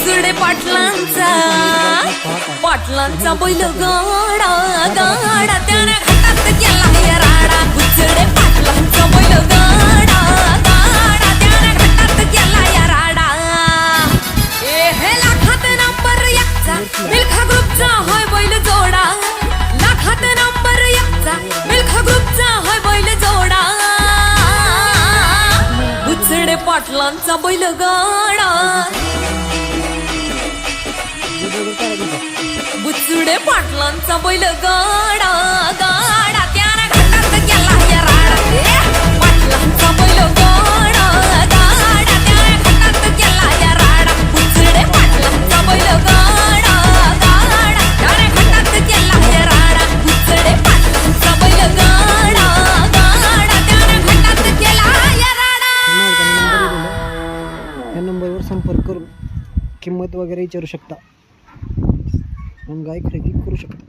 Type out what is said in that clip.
बुचडे पाटलांचा बैल गाडा गाडा त्याने घाटात केला या राडा बुचडे पाटलांचा बैल गाडा गाडा त्याने घाटात केला या राडा हे लाखात नंबर एकचा मिल्खा ग्रुपचा होय बैल जोडा लाखात नंबर एकचा मिल्खा ग्रुपचा होय बैल जोडा बुचडे पाटलांचा बैल गाडा बुचडे पाटलांचा बैल गाडा गाडा त्याने घाटात केला या राडा पाटलांचा बैल गाडा गाडा त्याने घाटात केला या राडा बुचडे पाटलांचा बैल गाडा गाडा त्याने घाटात केला या राडा बुचडे पाटलांचा बैल गाडा गाडा त्याने घाटात केला या राडा. या नंबरवर संपर्क करून किंमत वगैरे विचारू शकता आणि गाय खरेदी करू शकता.